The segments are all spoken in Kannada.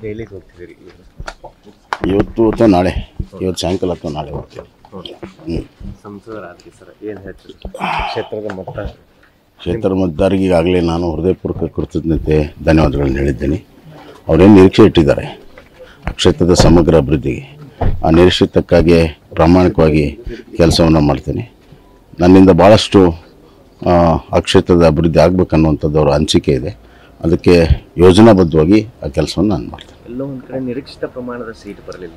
ದೆಹಲಿಗೆ ಹೋಗ್ತಿದ್ದೀರಿ ಇವತ್ತು ಅಥವಾ ನಾಳೆ, ಇವತ್ತು ಸಾಯಂಕಾಲ ಅಥವಾ ನಾಳೆ ಹೋಗ್ತೀವಿ. ಸಂಸದರಾದ್ರಿ ಸರ್, ಏನು ಹೇಳ್ತೀರಿ ಕ್ಷೇತ್ರದ ಕ್ಷೇತ್ರ ಮತದಾರರಿಗೆ ಈಗಾಗಲೇ ನಾನು ಹೃದಯಪೂರ್ವಕ ಕೃತಜ್ಞತೆ ಧನ್ಯವಾದಗಳನ್ನು ಹೇಳಿದ್ದೇನೆ. ಅವರೇನು ನಿರೀಕ್ಷೆ ಇಟ್ಟಿದ್ದಾರೆ ಆ ಕ್ಷೇತ್ರದ ಸಮಗ್ರ ಅಭಿವೃದ್ಧಿಗೆ, ಆ ನಿರೀಕ್ಷಿತಕ್ಕಾಗಿ ಪ್ರಾಮಾಣಿಕವಾಗಿ ಕೆಲಸವನ್ನು ಮಾಡ್ತೇನೆ. ನನ್ನಿಂದ ಭಾಳಷ್ಟು ಆ ಕ್ಷೇತ್ರದ ಅಭಿವೃದ್ಧಿ ಆಗಬೇಕನ್ನುವಂಥದ್ದು ಅವರ ಅನಿಸಿಕೆ ಇದೆ. ಅದಕ್ಕೆ ಯೋಜನಾಬದ್ಧವಾಗಿ ಆ ಕೆಲಸವನ್ನು ನಾನು ಮಾಡ್ತೇನೆ. ಎಲ್ಲೋ ಒಂದು ಕಡೆ ನಿರೀಕ್ಷಿತ ಪ್ರಮಾಣದ ಸೀಟ್ ಬರಲಿಲ್ಲ.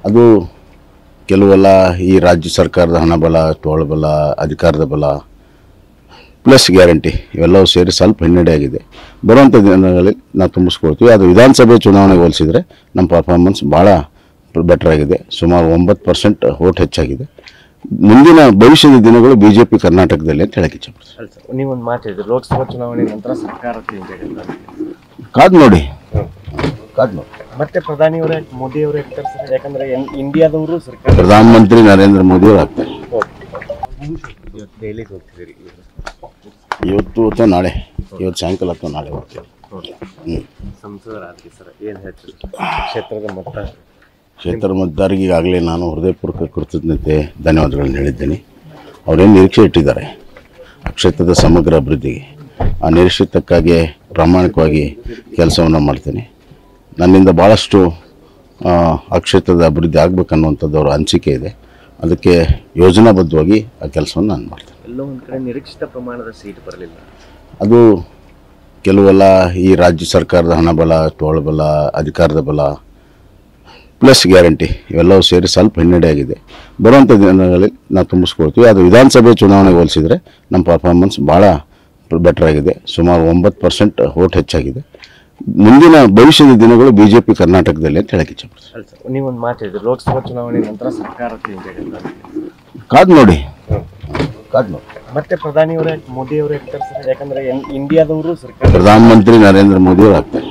ಅದು ಕೆಲವೆಲ್ಲ ಈ ರಾಜ್ಯ ಸರ್ಕಾರದ ಹಣಬಲ, ತೋಳ್ಬಲ, ಅಧಿಕಾರದ ಬಲ ಪ್ಲಸ್ ಗ್ಯಾರಂಟಿ ಇವೆಲ್ಲವೂ ಸೇರಿ ಸ್ವಲ್ಪ ಹಿನ್ನಡೆ ಆಗಿದೆ. ಬರುವಂಥ ದಿನಗಳಲ್ಲಿ ನಾವು ತುಂಬಿಸ್ಕೊಳ್ತೀವಿ. ಅದು ವಿಧಾನಸಭೆ ಚುನಾವಣೆಗೆ ಹೋಲಿಸಿದರೆ ನಮ್ಮ ಪರ್ಫಾರ್ಮೆನ್ಸ್ ಭಾಳ ಬೆಟರ್ ಆಗಿದೆ. ಸುಮಾರು 9% ವೋಟ್ ಹೆಚ್ಚಾಗಿದೆ. ಮುಂದಿನ ಭವಿಷ್ಯದ ದಿನಗಳು BJP ಕರ್ನಾಟಕದಲ್ಲಿ ಅಂತ ಹೇಳಕ್ಕೆ ಇಚ್ಛೆಪಡ್ತೀನಿ. ಅಲ್ಲ ಸರ್, ನೀವೊಂದು ಮಾತು ಹೇಳಿದ್ರಿ, ಲೋಕಸಭಾ ಚುನಾವಣೆ ನಂತರ ಸರ್ಕಾರ ಚೇಂಜ್ ಆಗುತ್ತೆ. ಕಾದು ನೋಡಿ. ಮತ್ತೆ ಪ್ರಧಾನಿಯವರೇ ಮೋದಿಯವರೇ ಆಗ್ತಾರೆ ಸರ್, ಯಾಕಂದ್ರೆ ಇಂಡಿಯಾದವರು ಸರ್ಕಾರ ಪ್ರಧಾನಮಂತ್ರಿ ನರೇಂದ್ರ ಮೋದಿಯವರು ಆಗ್ತಾರೆ. ಇವತ್ತು ದೆಹಲಿಗೆ ಹೋಗ್ತಿದ್ದೀರಿ ಇವತ್ತು ಅಥವಾ ನಾಳೆ, ಇವತ್ತು ಸಾಯಂಕಾಲ ಅಥವಾ ನಾಳೆ ಹೋಗ್ತೀವಿ. ಸಂಸದರಾದ್ರಿ ಸರ್, ಏನು ಹೇಳ್ತೀರಿ ಕ್ಷೇತ್ರದ ಕ್ಷೇತ್ರ ಮತದಾರರಿಗೆ ಈಗಾಗಲೇ ನಾನು ಹೃದಯಪೂರ್ವಕ ಕೃತಜ್ಞತೆ ಧನ್ಯವಾದಗಳನ್ನು ಹೇಳಿದ್ದೇನೆ. ಅವರೇನು ನಿರೀಕ್ಷೆ ಇಟ್ಟಿದ್ದಾರೆ ಆ ಕ್ಷೇತ್ರದ ಸಮಗ್ರ ಅಭಿವೃದ್ಧಿಗೆ, ಆ ನಿರೀಕ್ಷಿತಕ್ಕಾಗಿ ಪ್ರಾಮಾಣಿಕವಾಗಿ ಕೆಲಸವನ್ನು ಮಾಡ್ತೇನೆ. ನನ್ನಿಂದ ಭಾಳಷ್ಟು ಆ ಕ್ಷೇತ್ರದ ಅಭಿವೃದ್ಧಿ ಆಗಬೇಕನ್ನುವಂಥದ್ದು ಅವರ ಅನಿಸಿಕೆ ಇದೆ. ಅದಕ್ಕೆ ಯೋಜನಾಬದ್ಧವಾಗಿ ಆ ಕೆಲಸವನ್ನು ನಾನು ಮಾಡ್ತೇನೆ. ಎಲ್ಲೋ ಒಂದು ಕಡೆ ನಿರೀಕ್ಷಿತ ಪ್ರಮಾಣದ ಸೀಟ್ ಬರಲಿಲ್ಲ. ಅದು ಕೆಲವೆಲ್ಲ ಈ ರಾಜ್ಯ ಸರ್ಕಾರದ ಹಣಬಲ, ತೋಳ್ಬಲ, ಅಧಿಕಾರದ ಬಲ ಪ್ಲಸ್ ಗ್ಯಾರಂಟಿ ಇವೆಲ್ಲವೂ ಸೇರಿ ಸ್ವಲ್ಪ ಹಿನ್ನಡೆ ಆಗಿದೆ. ಬರುವಂಥ ದಿನಗಳಲ್ಲಿ ನಾವು ತುಂಬಿಸ್ಕೊಳ್ತೀವಿ. ಅದು ವಿಧಾನಸಭೆ ಚುನಾವಣೆಗೆ ಹೋಲಿಸಿದರೆ ನಮ್ಮ ಪರ್ಫಾರ್ಮೆನ್ಸ್ ಭಾಳ ಬೆಟರ್ ಆಗಿದೆ. ಸುಮಾರು 9% ವೋಟ್ ಹೆಚ್ಚಾಗಿದೆ. ಮುಂದಿನ ಭವಿಷ್ಯದ ದಿನಗಳು BJP ಕರ್ನಾಟಕದಲ್ಲಿ ಅಂತ ಹೇಳಕ್ಕೆ ಇಚ್ಛೆಪಡ್ತೀನಿ. ಅಲ್ಲ ಸರ್, ನೀವೊಂದು ಮಾತು ಹೇಳಿದ್ರಿ, ಲೋಕಸಭಾ ಚುನಾವಣೆ ನಂತರ ಸರ್ಕಾರ ಚೇಂಜ್ ಆಗುತ್ತೆ. ಕಾದು ನೋಡಿ. ಮತ್ತೆ ಪ್ರಧಾನಿಯವರೇ ಮೋದಿಯವರೇ ಆಗ್ತಾರೆ ಸರ್, ಯಾಕಂದ್ರೆ ಇಂಡಿಯಾದವರು ಸರ್ಕಾರ ಪ್ರಧಾನಮಂತ್ರಿ ನರೇಂದ್ರ ಮೋದಿಯವರು ಆಗ್ತಾರೆ.